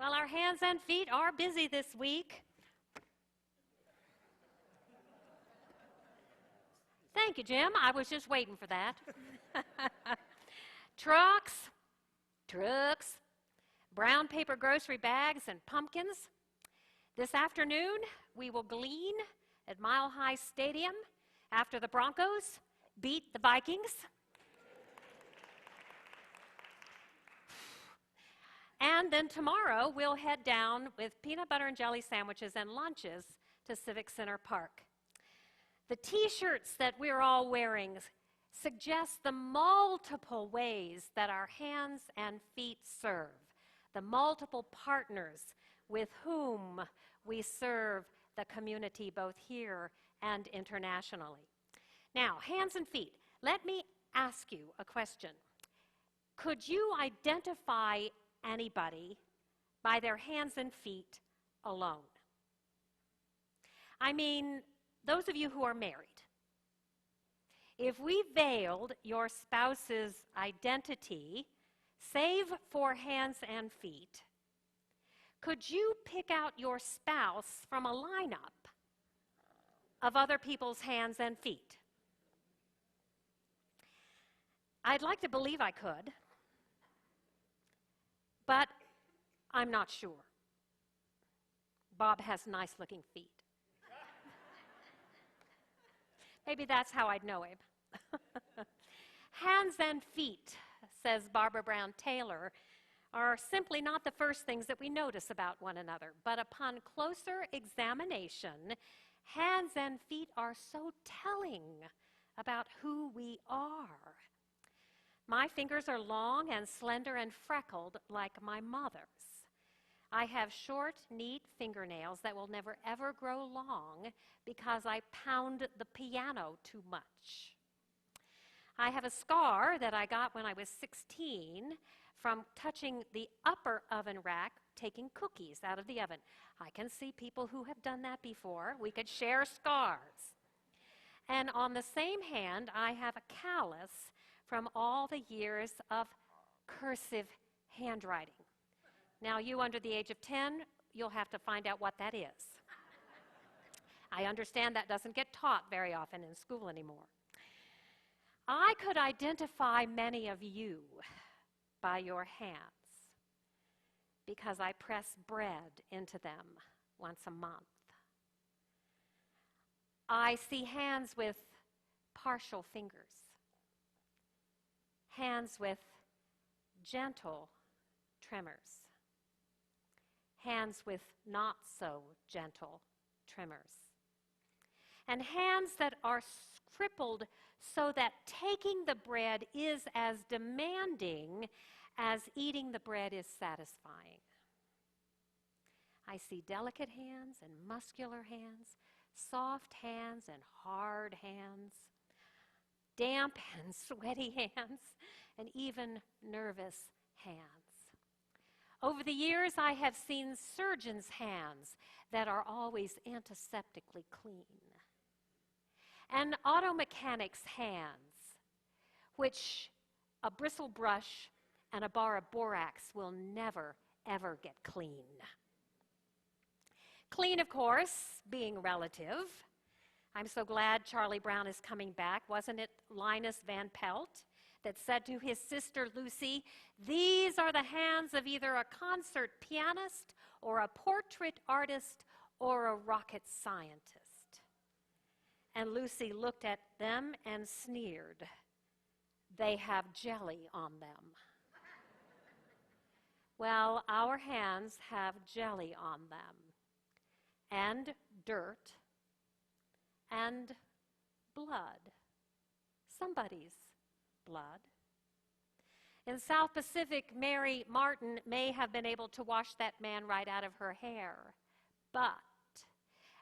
Well, our hands and feet are busy this week. Thank you, Jim. I was just waiting for that. Trucks, brown paper grocery bags, and pumpkins. This afternoon, we will glean at Mile High Stadium after the Broncos beat the Vikings. And then tomorrow, we'll head down with peanut butter and jelly sandwiches and lunches to Civic Center Park. The t-shirts that we're all wearing suggest the multiple ways that our hands and feet serve, the multiple partners with whom we serve the community both here and internationally. Now, hands and feet, let me ask you a question. Could you identify anybody by their hands and feet alone? I mean, those of you who are married, if we veiled your spouse's identity, save for hands and feet, could you pick out your spouse from a lineup of other people's hands and feet? I'd like to believe I could, but I'm not sure. Bob has nice-looking feet. Maybe that's how I'd know him. Hands and feet, says Barbara Brown Taylor, are simply not the first things that we notice about one another, but upon closer examination, hands and feet are so telling about who we are. My fingers are long and slender and freckled like my mother's. I have short, neat fingernails that will never ever grow long because I pound the piano too much. I have a scar that I got when I was 16 from touching the upper oven rack, taking cookies out of the oven. I can see people who have done that before. We could share scars. And on the same hand, I have a callus from all the years of cursive handwriting. Now, you under the age of 10, you'll have to find out what that is. I understand that doesn't get taught very often in school anymore. I could identify many of you by your hands because I press bread into them once a month. I see hands with partial fingers, hands with gentle tremors, hands with not so gentle tremors, and hands that are crippled so that taking the bread is as demanding as eating the bread is satisfying. I see delicate hands and muscular hands, soft hands and hard hands, damp and sweaty hands, and even nervous hands. Over the years, I have seen surgeons' hands that are always antiseptically clean, and auto mechanics' hands, which a bristle brush and a bar of borax will never, ever get clean. Clean, of course, being relative. I'm so glad Charlie Brown is coming back. Wasn't it Linus Van Pelt that said to his sister Lucy, "These are the hands of either a concert pianist or a portrait artist or a rocket scientist." And Lucy looked at them and sneered. "They have jelly on them." Well, our hands have jelly on them, and dirt, and blood. Somebody's blood. In South Pacific, Mary Martin may have been able to wash that man right out of her hair, but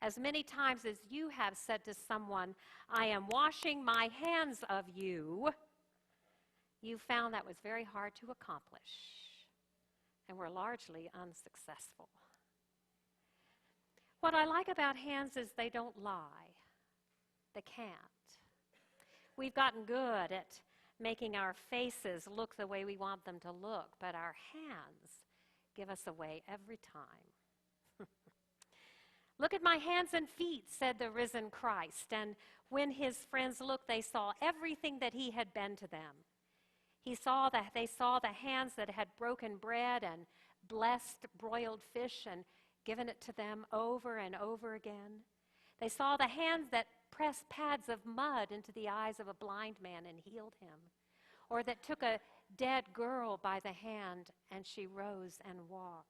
as many times as you have said to someone, "I am washing my hands of you," you found that was very hard to accomplish and were largely unsuccessful. What I like about hands is they don't lie. They can't. We've gotten good at making our faces look the way we want them to look, but our hands give us away every time. Look at my hands and feet, said the risen Christ. And when his friends looked, they saw everything that he had been to them. They saw the hands that had broken bread and blessed broiled fish and given it to them over and over again. They saw the hands that pressed pads of mud into the eyes of a blind man and healed him, or that took a dead girl by the hand and she rose and walked.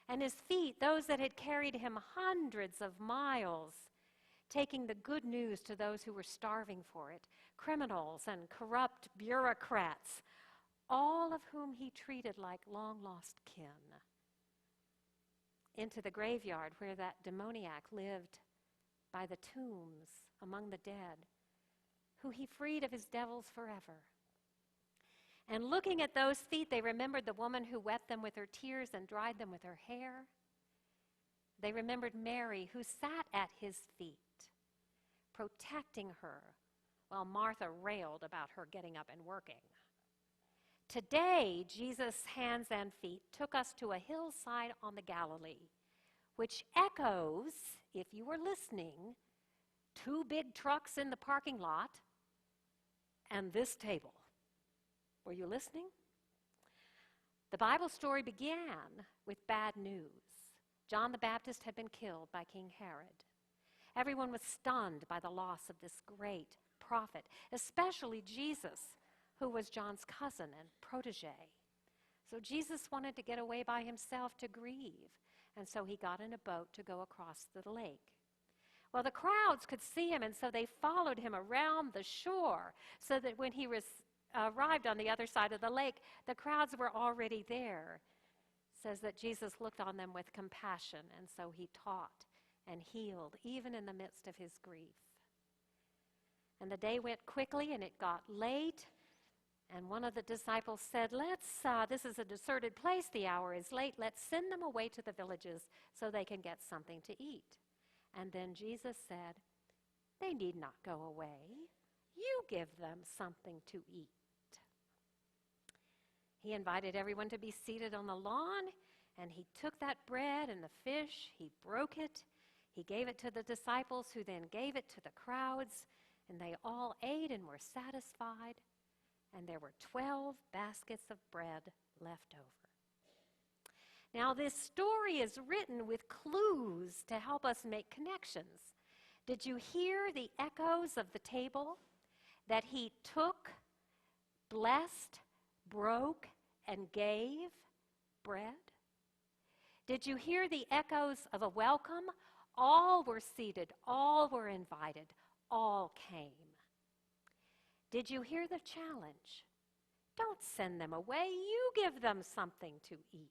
And his feet, those that had carried him hundreds of miles, taking the good news to those who were starving for it, criminals and corrupt bureaucrats, all of whom he treated like long-lost kin, into the graveyard where that demoniac lived by the tombs among the dead, who he freed of his devils forever. And looking at those feet, they remembered the woman who wet them with her tears and dried them with her hair. They remembered Mary, who sat at his feet, protecting her, while Martha railed about her getting up and working. Today, Jesus' hands and feet took us to a hillside on the Galilee, which echoes, if you were listening, 2 big trucks in the parking lot and this table. Were you listening? The Bible story began with bad news. John the Baptist had been killed by King Herod. Everyone was stunned by the loss of this great prophet, especially Jesus, who was John's cousin and protege. So Jesus wanted to get away by himself to grieve, and so he got in a boat to go across the lake. Well, the crowds could see him, and so they followed him around the shore, so that when he arrived on the other side of the lake, the crowds were already there. It says that Jesus looked on them with compassion, and so he taught and healed, even in the midst of his grief. And the day went quickly, and it got late, and one of the disciples said, this is a deserted place, the hour is late, let's send them away to the villages so they can get something to eat. And then Jesus said, they need not go away. You give them something to eat. He invited everyone to be seated on the lawn, and he took that bread and the fish, he broke it, he gave it to the disciples, who then gave it to the crowds, and they all ate and were satisfied, and there were 12 baskets of bread left over. Now, this story is written with clues to help us make connections. Did you hear the echoes of the table that he took, blessed, broke, and gave bread? Did you hear the echoes of a welcome? All were seated, all were invited, all came. Did you hear the challenge? Don't send them away, you give them something to eat.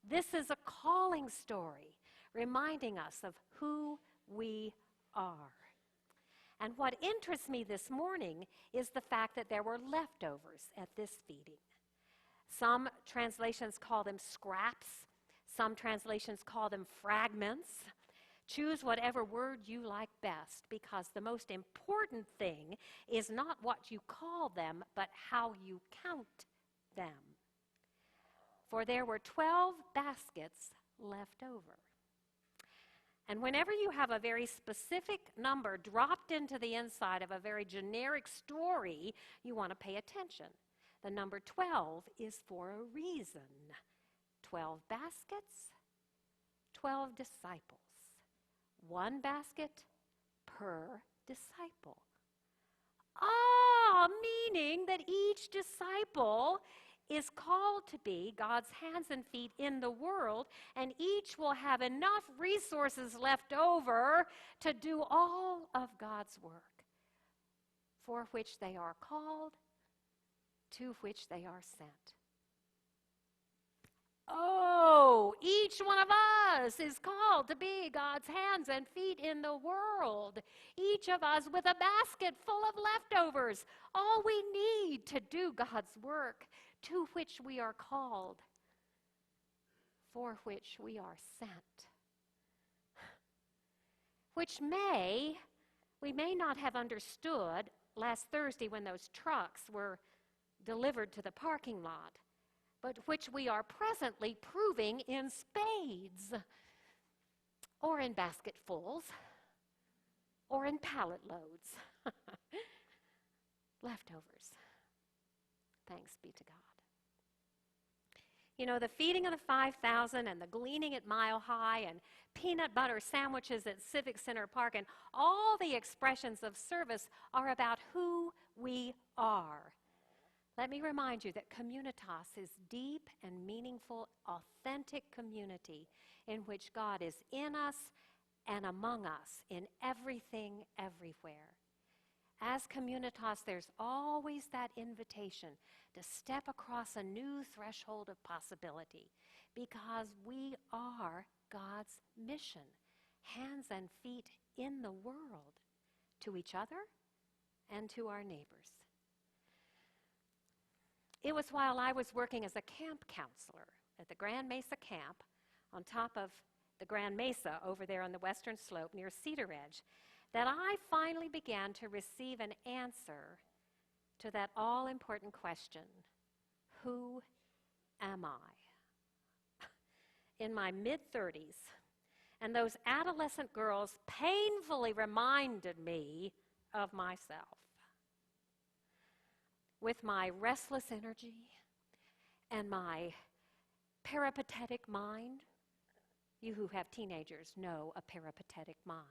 This is a calling story, reminding us of who we are. And what interests me this morning is the fact that there were leftovers at this feeding. Some translations call them scraps. Some translations call them fragments. Choose whatever word you like best, because the most important thing is not what you call them, but how you count them. For there were 12 baskets left over. And whenever you have a very specific number dropped into the inside of a very generic story, you want to pay attention. The number 12 is for a reason. 12 baskets, 12 disciples. 1 basket per disciple. Meaning that each disciple is called to be God's hands and feet in the world, and each will have enough resources left over to do all of God's work, for which they are called, to which they are sent. Each one of us is called to be God's hands and feet in the world. Each of us with a basket full of leftovers. All we need to do God's work, to which we are called, for which we are sent. Which we may not have understood last Thursday when those trucks were delivered to the parking lot. but which we are presently proving in spades, or in basketfuls, or in pallet loads. Leftovers. Thanks be to God. You know, the feeding of the 5,000 and the gleaning at Mile High and peanut butter sandwiches at Civic Center Park and all the expressions of service are about who we are. Let me remind you that Communitas is deep and meaningful, authentic community in which God is in us and among us in everything, everywhere. As Communitas, there's always that invitation to step across a new threshold of possibility because we are God's mission, hands and feet in the world, to each other and to our neighbors. It was while I was working as a camp counselor at the Grand Mesa camp on top of the Grand Mesa over there on the western slope near Cedar Edge that I finally began to receive an answer to that all-important question, who am I? In my mid-30s, and those adolescent girls painfully reminded me of myself. With my restless energy and my peripatetic mind, you who have teenagers know a peripatetic mind.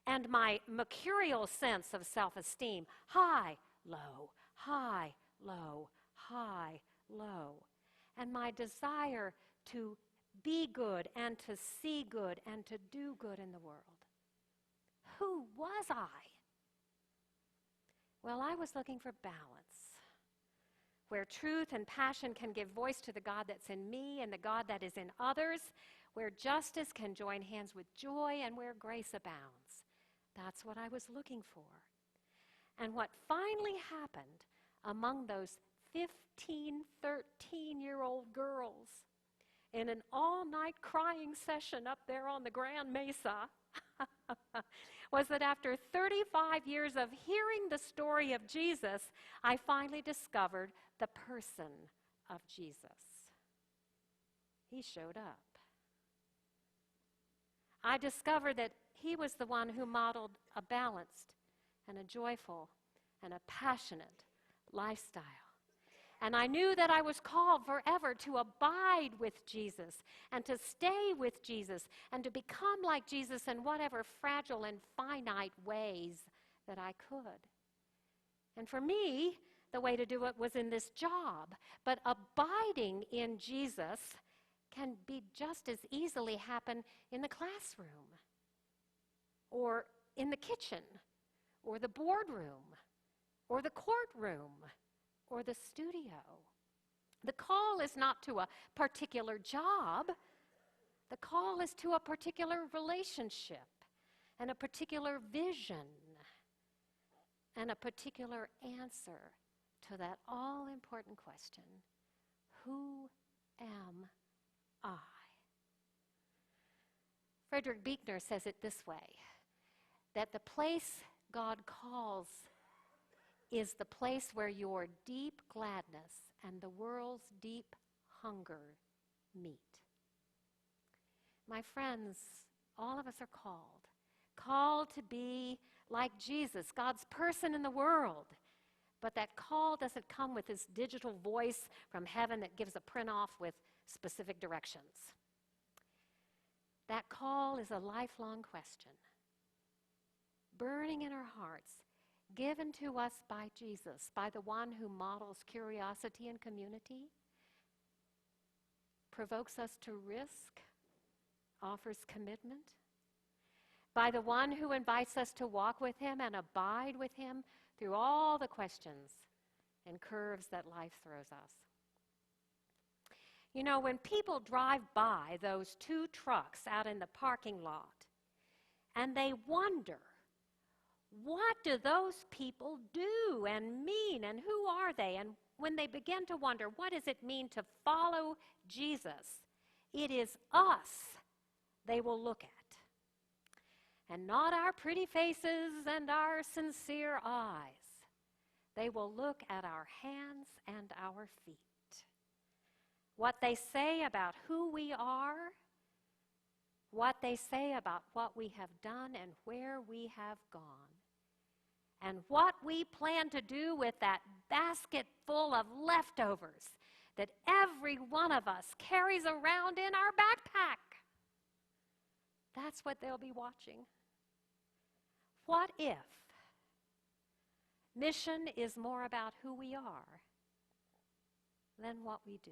And my mercurial sense of self-esteem, high, low, high, low, high, low. And my desire to be good and to see good and to do good in the world. Who was I? Well, I was looking for balance, where truth and passion can give voice to the God that's in me and the God that is in others, where justice can join hands with joy and where grace abounds. That's what I was looking for. And what finally happened among those 15, 13-year-old girls in an all-night crying session up there on the Grand Mesa was that after 35 years of hearing the story of Jesus, I finally discovered the person of Jesus. He showed up. I discovered that he was the one who modeled a balanced and a joyful and a passionate lifestyle. And I knew that I was called forever to abide with Jesus and to stay with Jesus and to become like Jesus in whatever fragile and finite ways that I could. And for me, the way to do it was in this job. But abiding in Jesus can be just as easily happen in the classroom or in the kitchen or the boardroom or the courtroom or the studio. The call is not to a particular job. The call is to a particular relationship and a particular vision and a particular answer to that all-important question, who am I? Frederick Buechner says it this way, that the place God calls is the place where your deep gladness and the world's deep hunger meet. My friends, all of us are called to be like Jesus, God's person in the world. But that call doesn't come with this digital voice from heaven that gives a print off with specific directions. That call is a lifelong question, burning in our hearts, given to us by Jesus, by the one who models curiosity and community, provokes us to risk, offers commitment, by the one who invites us to walk with him and abide with him through all the questions and curves that life throws us. You know, when people drive by those two trucks out in the parking lot and they wonder, what do those people do and mean, and who are they? And when they begin to wonder, what does it mean to follow Jesus? It is us they will look at, and not our pretty faces and our sincere eyes, They will look at our hands and our feet. What they say about who we are, what they say about what we have done and where we have gone, and what we plan to do with that basket full of leftovers that every one of us carries around in our backpack. That's what they'll be watching. What if mission is more about who we are than what we do?